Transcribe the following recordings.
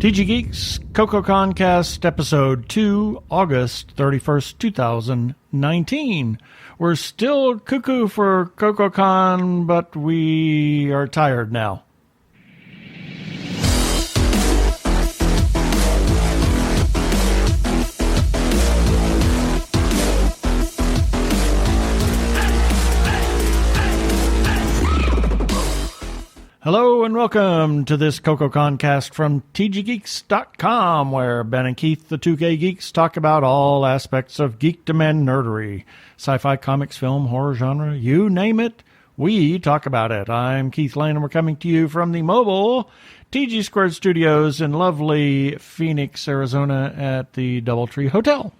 TG Geeks, CoKoConCast, Episode 2, August 31st, 2019. We're still cuckoo for CoKoCon, but we are tired now. Hello and welcome to this CoKoConCast from TGGeeks.com, where Ben and Keith, the Two Gay Geeks, talk about all aspects of geekdom and nerdery. Sci-fi, comics, film, horror genre, you name it, we talk about it. I'm Keith Lane, and we're coming to you from the mobile TG Squared Studios in lovely Phoenix, Arizona at the Doubletree Hotel.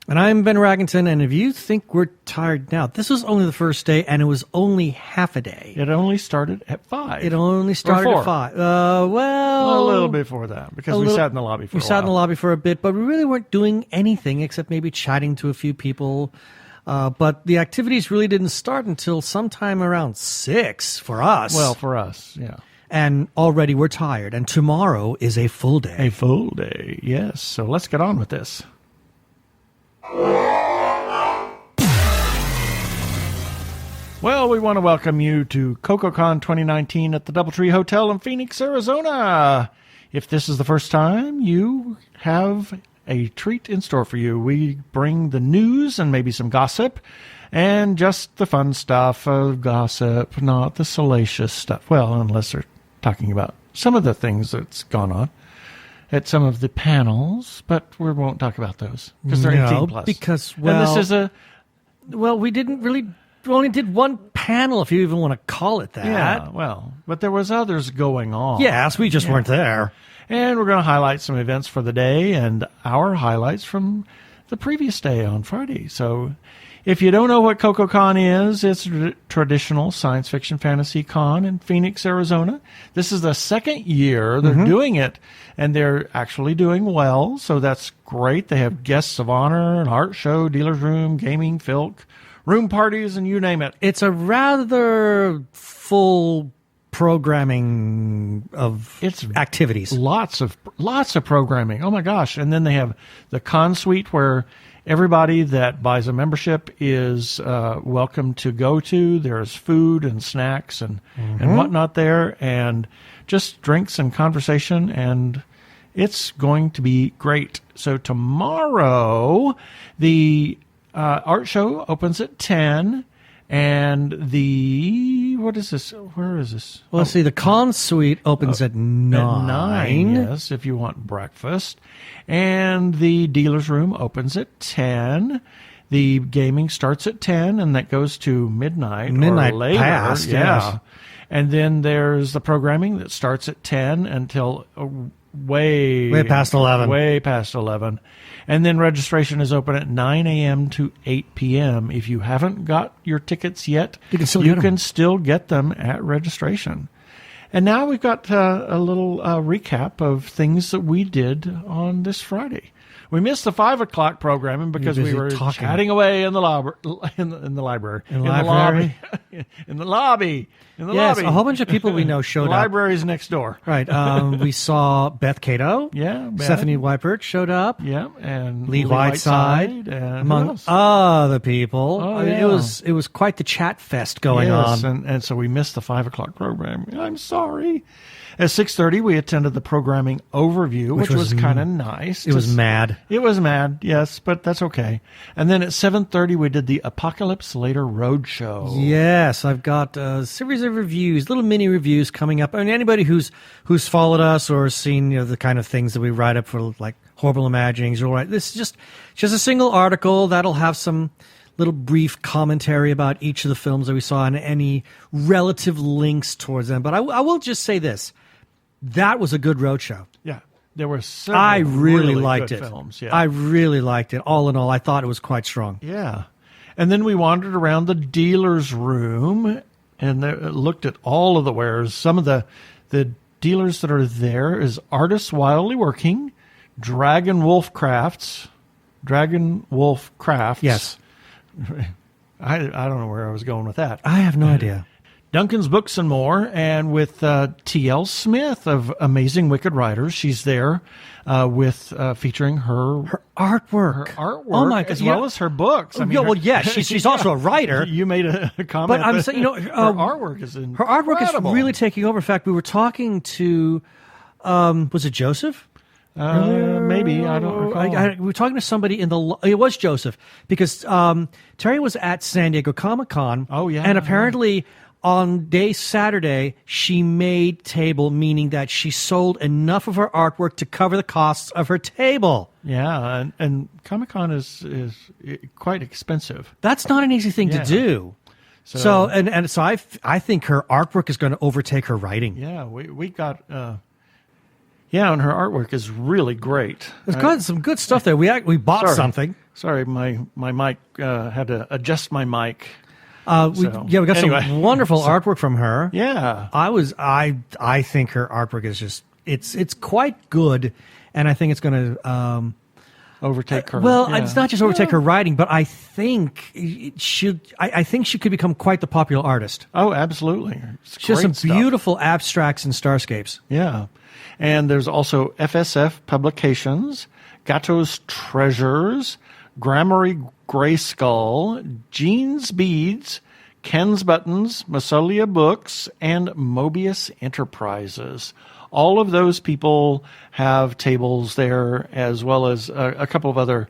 And I'm Ben Raggington, and if you think we're tired now, this was only the first day, and it was only half a day. It only started at 5. It only started at 5. Well, a little before that, because we sat in the lobby for a while. We sat in the lobby for a bit, but we really weren't doing anything except maybe chatting to a few people. But the activities really didn't start until sometime around 6 for us. Well, for us, yeah. And already we're tired, and tomorrow is a full day. A full day, yes. So let's get on with this. Well, we want to welcome you to CoKoCon 2019 at the Doubletree Hotel in Phoenix, Arizona. If this is the first time, you have a treat in store for you. We bring the news and maybe some gossip and just the fun stuff of gossip, not the salacious stuff. Well, unless they're talking about some of the things that's gone on at some of the panels, but we won't talk about those because they're 18 plus. Because, and this is we only did one panel, if you even want to call it that. Yeah, well, but there was others going on. Yes, we just weren't there. And we're going to highlight some events for the day and our highlights from the previous day on Friday. So if you don't know what CoKoCon is, it's a traditional science fiction fantasy con in Phoenix, Arizona. This is the second year they're doing it, and they're actually doing well, so that's great. They have guests of honor, an art show, dealer's room, gaming, filk, room parties, and you name it. It's a rather full programming of activities. Lots of programming. Oh my gosh. And then they have the con suite where everybody that buys a membership is welcome to go to. There's food and snacks and whatnot there, and just drinks and conversation, and it's going to be great. So tomorrow, the art show opens at 10, and what is this? Where is this? Well, let's see. The con suite opens at 9. At 9, yes, if you want breakfast. And the dealer's room opens at 10. The gaming starts at 10, and that goes to midnight or later. Past, yeah. Yes. And then there's the programming that starts at 10 until way past 11. Way past 11. And then registration is open at 9 a.m. to 8 p.m. If you haven't got your tickets yet, you can still get them at registration. And now we've got a little recap of things that we did on this Friday. We missed the 5 o'clock programming because we were chatting away in the lobby. In the library. In the library? In the lobby. Yes, a whole bunch of people we know showed up. The library's next door. Right. We saw Beth Cato. Yeah. Stephanie Weipert showed up. Yeah. And Lee Whiteside. And among other people. Oh, yeah. It was quite the chat fest going on. And so we missed the 5 o'clock program. I'm sorry. At 6:30, we attended the programming overview, which was kind of nice. It was mad. It was mad, yes, but that's okay. And then at 7:30, we did the Apocalypse Later Roadshow. Yes, I've got a series of reviews, little mini reviews coming up. I mean, anybody who's followed us or seen the kind of things that we write up for, like Horrible Imaginings, or this is just a single article that'll have some little brief commentary about each of the films that we saw and any relative links towards them. But I will just say this. That was a good roadshow. Yeah, there were several I really liked good it. Films. Yeah. I really liked it. All in all, I thought it was quite strong. Yeah. And then we wandered around the dealer's room and looked at all of the wares. Some of the dealers that are there is Artists Wildly Working, Dragon Wolf Crafts. Yes. I don't know where I was going with that. I have no idea. Duncan's Books and More, and with T.L. Smith of Amazing Wicked Writers. She's there with featuring her artwork. Oh my God! As well as her books. I mean, she's also a writer. You made a comment, but I'm saying, her artwork is incredible. Her artwork is really taking over. In fact, we were talking to, was it Joseph? Maybe, I don't recall. We were talking to somebody it was Joseph, because Terry was at San Diego Comic-Con. Oh, yeah. And apparently on Saturday, she made table, meaning that she sold enough of her artwork to cover the costs of her table. Yeah, and Comic-Con is quite expensive. That's not an easy thing to do. So I think her artwork is going to overtake her writing. Yeah, we got... and her artwork is really great. There's got some good stuff there. We bought something. Sorry, my mic had to adjust my mic. We got some wonderful artwork from her. Yeah, I think her artwork is just it's quite good, and I think it's going to overtake her. Well, it's not just overtake her writing, but I think I think she could become quite the popular artist. Oh, absolutely. She has some beautiful abstracts and starscapes. Yeah. And there's also FSF Publications, Gatto's Treasures, Grammary Grayskull, Jean's Beads, Ken's Buttons, Masolia Books, and Mobius Enterprises. All of those people have tables there, as well as a couple of other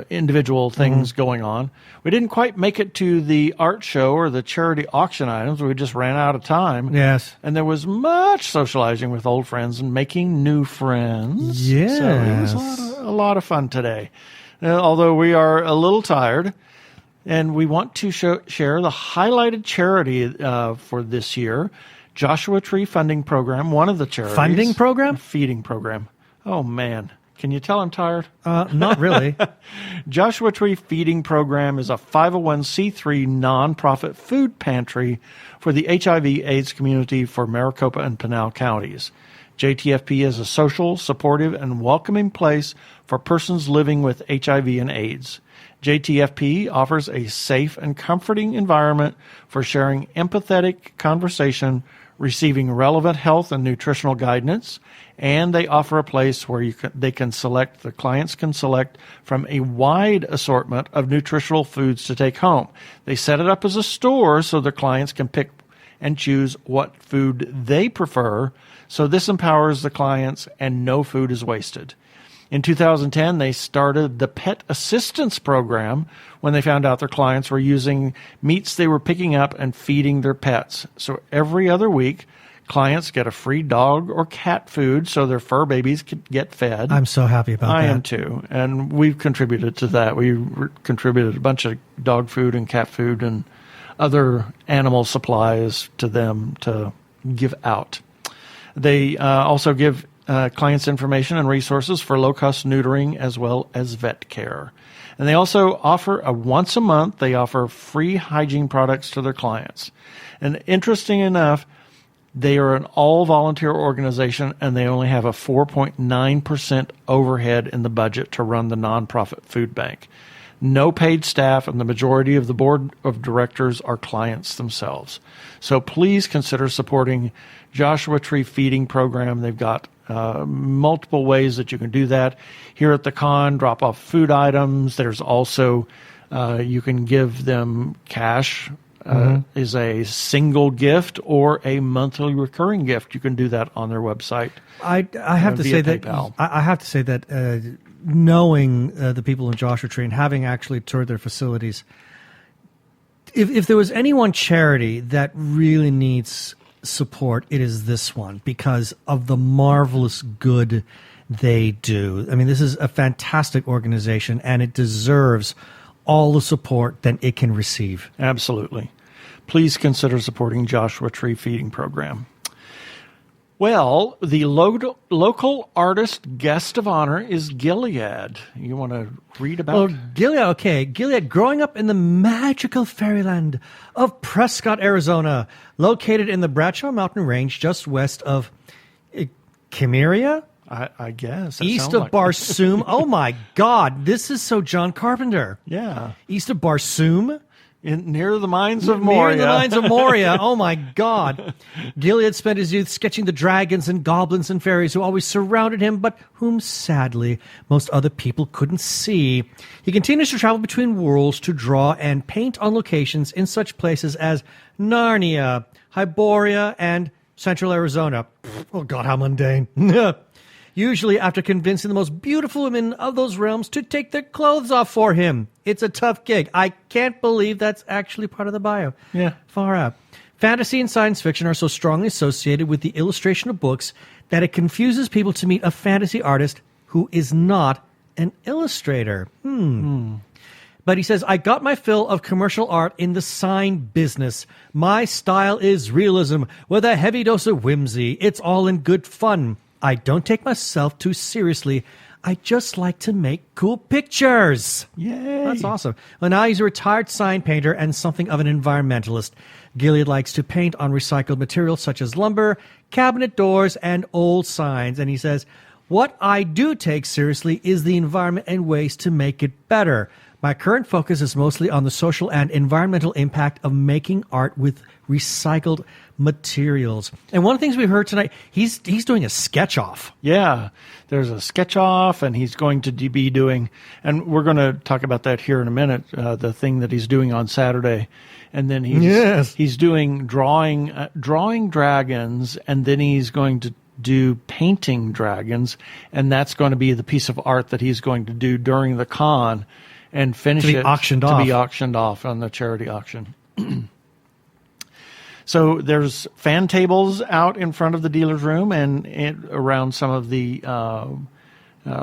individual things going on. We didn't quite make it to the art show or the charity auction items. We just ran out of time. Yes. And there was much socializing with old friends and making new friends. Yes. So it was a lot of fun today. Although we are a little tired, and we want to share the highlighted charity for this year, Joshua Tree Funding Program, one of the charities. Funding program? Feeding program. Oh, man. Can you tell I'm tired? Not really. Joshua Tree Feeding Program is a 501c3 nonprofit food pantry for the HIV/AIDS community for Maricopa and Pinal counties. JTFP is a social, supportive, and welcoming place for persons living with HIV and AIDS. JTFP offers a safe and comforting environment for sharing empathetic conversation, receiving relevant health and nutritional guidance, and they offer a place where the clients can select from a wide assortment of nutritional foods to take home. They set it up as a store so their clients can pick and choose what food they prefer, so this empowers the clients and no food is wasted. In 2010, they started the Pet Assistance Program when they found out their clients were using meats they were picking up and feeding their pets. So every other week, clients get a free dog or cat food so their fur babies can get fed. I'm so happy about that. I am too. And we've contributed to that. We contributed a bunch of dog food and cat food and other animal supplies to them to give out. They also give clients information and resources for low-cost neutering as well as vet care. And they also offer once a month, they offer free hygiene products to their clients. And interesting enough, they are an all-volunteer organization, and they only have a 4.9% overhead in the budget to run the nonprofit food bank. No paid staff, and the majority of the board of directors are clients themselves. So please consider supporting Joshua Tree Feeding Program. They've got multiple ways that you can do that. Here at the con, drop off food items. There's also, you can give them cash is a single gift or a monthly recurring gift. You can do that on their website. I have to say PayPal. that I have to say that knowing the people in Joshua Tree and having actually toured their facilities, if there was any one charity that really needs support, it is this one because of the marvelous good they do. I mean, this is a fantastic organization, and it deserves all the support that it can receive. Absolutely. Please consider supporting Joshua Tree Feeding Program. Well, the local artist guest of honor is Gilead. You want to read about? Well, Gilead, okay. Gilead, growing up in the magical fairyland of Prescott, Arizona, located in the Bradshaw Mountain Range just west of Chimeria? I guess. East of Barsoom. Oh, my God. This is so John Carpenter. Yeah. East of Barsoom, Near the mines of Moria. Near the mines of Moria. Oh, my God. Gilead spent his youth sketching the dragons and goblins and fairies who always surrounded him, but whom, sadly, most other people couldn't see. He continues to travel between worlds to draw and paint on locations in such places as Narnia, Hyboria, and Central Arizona. Oh, God, how mundane. Usually after convincing the most beautiful women of those realms to take their clothes off for him. It's a tough gig. I can't believe that's actually part of the bio. Yeah. Far out. Fantasy and science fiction are so strongly associated with the illustration of books that it confuses people to meet a fantasy artist who is not an illustrator. But he says, I got my fill of commercial art in the sign business. My style is realism with a heavy dose of whimsy. It's all in good fun. I don't take myself too seriously. I just like to make cool pictures. Yay. That's awesome. Well, now he's a retired sign painter and something of an environmentalist. Gilead likes to paint on recycled materials such as lumber, cabinet doors, and old signs. And he says, what I do take seriously is the environment and ways to make it better. My current focus is mostly on the social and environmental impact of making art with recycled materials. And one of the things we heard tonight, he's doing a sketch-off. Yeah, there's a sketch-off, and he's going to be doing, and we're going to talk about that here in a minute, the thing that he's doing on Saturday. And then he's doing drawing dragons, and then he's going to do painting dragons, and that's going to be the piece of art that he's going to do during the con and finish to be auctioned off on the charity auction. So there's fan tables out in front of the dealer's room and around some of the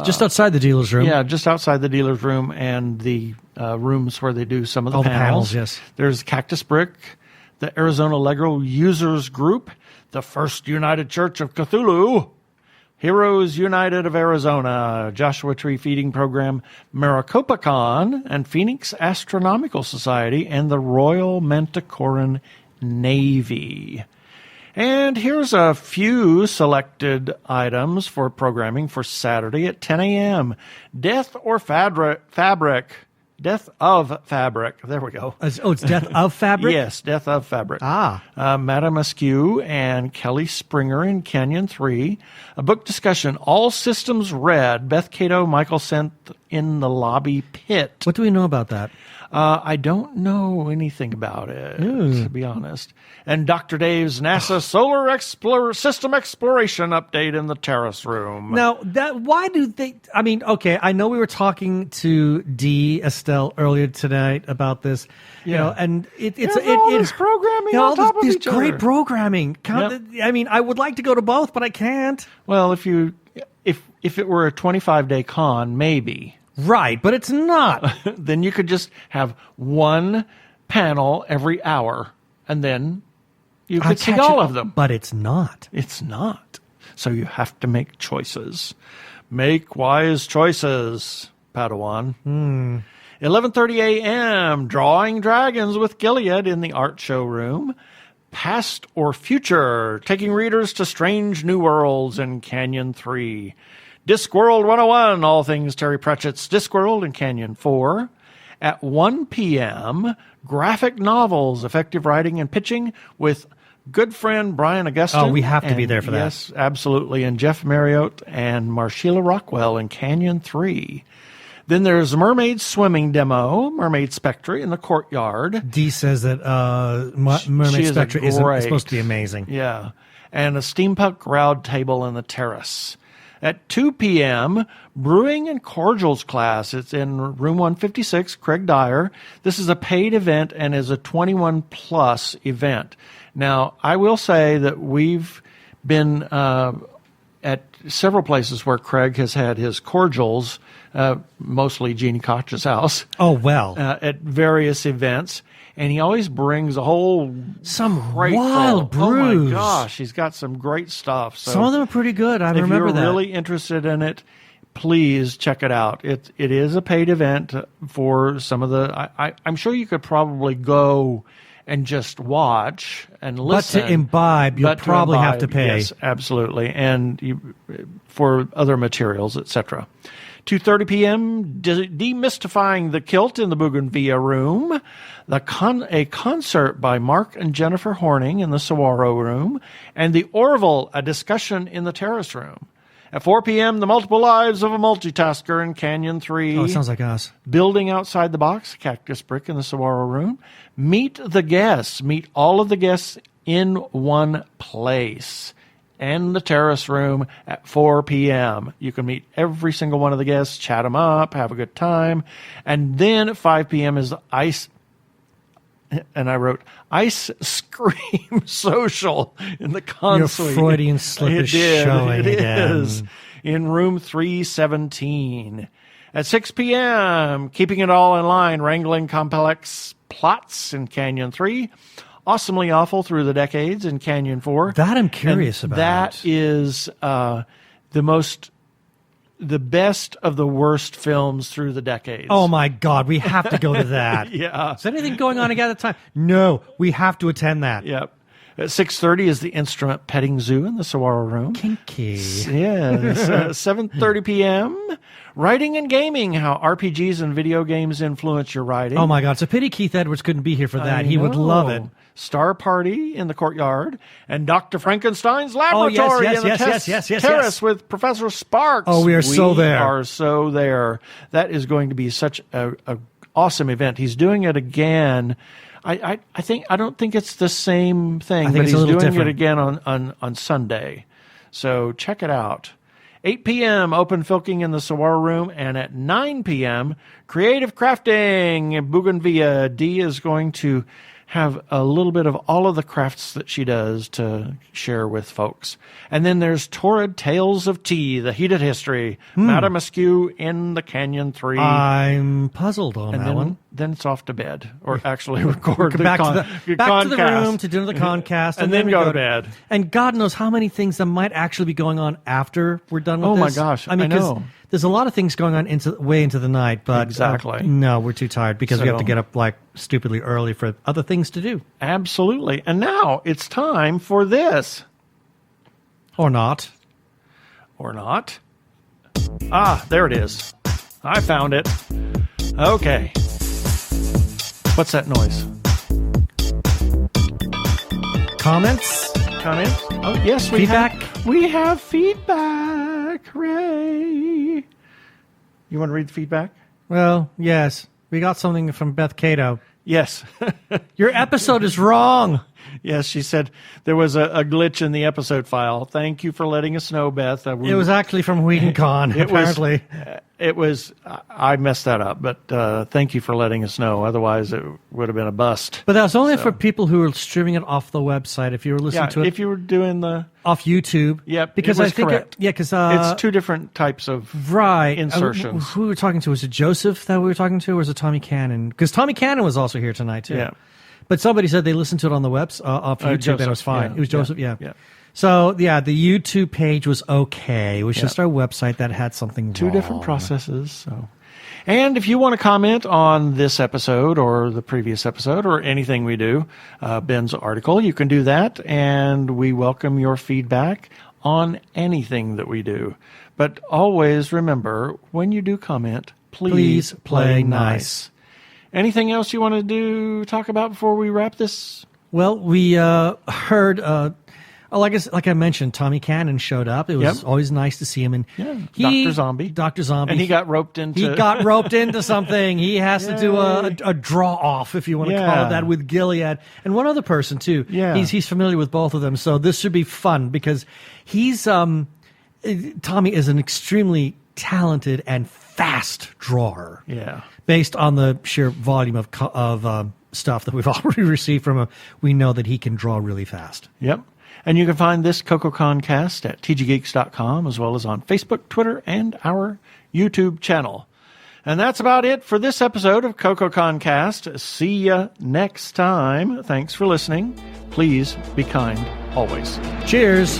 just outside the dealer's room. Yeah, just outside the dealer's room and the rooms where they do some of the panels. Yes. There's Cactus Brick, the Arizona Lego Users Group, the First United Church of Cthulhu, Heroes United of Arizona, Joshua Tree Feeding Program, Maricopa Con, and Phoenix Astronomical Society, and the Royal Manticoran Navy. And here's a few selected items for programming for Saturday at 10 a.m. Death of Fabric. There we go. Oh, it's Death of Fabric? Yes, Death of Fabric. Madame Askew and Kelly Springer in Canyon 3. A book discussion, All Systems Red, Beth Cato, Michael Sent in the Lobby Pit. What do we know about that? I don't know anything about it, to be honest. And Dr. Dave's NASA Solar System Exploration Update in the Terrace Room. Now, why do they... I mean, okay, I know we were talking to Dee Estelle earlier tonight about this, you know, and it's all this programming on top of each other. Great programming. I mean, I would like to go to both, but I can't. Well, if it were a 25-day con, maybe. Right, but it's not. Then you could just have one panel every hour, and then you could see all of them. But it's not. It's not. So you have to make choices. Make wise choices, Padawan. 11:30 a.m., Drawing Dragons with Gilead in the art showroom. Past or Future, taking readers to strange new worlds in Canyon 3. Discworld 101, all things Terry Pratchett's Discworld in Canyon 4. At 1 p.m., graphic novels, effective writing and pitching with good friend Brian Augustine. Oh, we have to be there for that. Yes, absolutely. And Jeff Marriott and Marshila Rockwell in Canyon 3. Then there's Mermaid Swimming Demo, Mermaid Spectre in the Courtyard. Dee says that Mermaid Spectre is supposed to be amazing. Yeah. And a steampunk round table in the Terrace. At 2 p.m., Brewing and Cordials class. It's in room 156, Craig Dyer. This is a paid event and is a 21-plus event. Now, I will say that we've been at several places where Craig has had his cordials, mostly Jeannie Koch's house. Oh, well. At various events. And he always brings a whole wild brews. Oh my gosh, he's got some great stuff. So some of them are pretty good. I remember that. If you're really interested in it, please check it out. It is a paid event for some of the. I'm sure you could probably go and just watch and listen. But to imbibe, you'll probably have to pay. Yes, absolutely, and for other materials, etc. 2:30 p.m., Demystifying the Kilt in the Bougainvillea Room. A concert by Mark and Jennifer Horning in the Saguaro Room. And the Orville, a discussion in the Terrace Room. At 4 p.m., The Multiple Lives of a Multitasker in Canyon 3. Oh, it sounds like us. Building Outside the Box, Cactus Brick in the Saguaro Room. Meet the guests. Meet all of the guests in one place. And the Terrace Room at 4 p.m. You can meet every single one of the guests, chat them up, have a good time. And then at 5 p.m. is the Ice... And I wrote Ice Scream Social in the console. Your Freudian slip is showing It again. is in room 317. At 6 p.m., Keeping It All in Line, Wrangling Complex Plots in Canyon 3. Awesomely Awful Through the Decades in Canyon 4. That I'm curious about. That is the best of the worst films through the decades. Oh my God, we have to go to that. Yeah. Is anything going on again at the time? No, we have to attend that. Yep. At 6:30 is the Instrument Petting Zoo in the Saguaro Room. Kinky. Yes. 7:30 p.m. Writing and Gaming, How RPGs and Video Games Influence Your Writing. Oh my God, it's a pity Keith Edwards couldn't be here for that. He would love it. Star Party in the Courtyard. And Dr. Frankenstein's Laboratory in the Terrace with Professor Sparks. Oh, we are so there. We are so there. That is going to be such a awesome event. He's doing it again. I don't think it's the same thing, but it's he's a little doing different. it again on Sunday. So check it out. 8 p.m., Open Filking in the Saguaro Room. And at 9 p.m., Creative Crafting in Bougainvillea. Dee is going to have a little bit of all of the crafts that she does to share with folks. And then there's Torrid Tales of Tea, The Heated History, Madame Askew in the Canyon 3. I'm puzzled on that one. Then it's off to bed, or actually record the back to the ConCast. room to do the ConCast, and then we go to bed. And God knows how many things that might actually be going on after we're done with this. Oh my gosh, I mean, know. 'cause there's a lot of things going on way into the night, but Exactly. no, we're too tired because we have to So- get up like stupidly early for other things to do, Absolutely. And now it's time for this. or not. Or not. Ah, there it is. I found it. Okay. What's that noise? Comments? Comments? Oh, yes, Feedback? We have feedback. Hooray. You want to read the feedback? Well, yes, we got something from Beth Cato. Yes. Your episode is wrong. Yes, she said there was a glitch in the episode file. Thank you for letting us know, Beth. It was actually from WhedonCon, apparently. I messed that up, but thank you for letting us know. Otherwise, it would have been a bust. But that was only for people who were streaming it off the website. If you were listening to it if you were doing the... off YouTube. Yep, because it was I think correct. because it's two different types of right insertions. Who we were talking to? Was it Joseph that we were talking to, or was it Tommy Cannon? Because Tommy Cannon was also here tonight too. Yeah. But somebody said they listened to it on the webs off YouTube Joseph, and it was fine. yeah, It was Joseph, yeah. yeah. So yeah, the YouTube page was okay. It was just our website that had something Two wrong. different processes. So, and if you want to comment on this episode or the previous episode or anything we do, Ben's article, you can do that, and we welcome your feedback on anything that we do. But always remember, when you do comment, please play nice. Anything else you want to talk about before we wrap this? Well, we heard. Like I mentioned, Tommy Cannon showed up. It was always nice to see him. And Dr. Zombie. Dr. Zombie. And he got roped into something. He has to do a draw off, if you want to call it that, with Gilead. And one other person, too. Yeah. He's familiar with both of them. So this should be fun because Tommy is an extremely talented and fast drawer. Yeah. Based on the sheer volume of stuff that we've already received from him, we know that he can draw really fast. Yep. And you can find this CoKoConCast at tggeeks.com, as well as on Facebook, Twitter, and our YouTube channel. And that's about it for this episode of CoKoConCast. See ya next time. Thanks for listening. Please be kind always. Cheers.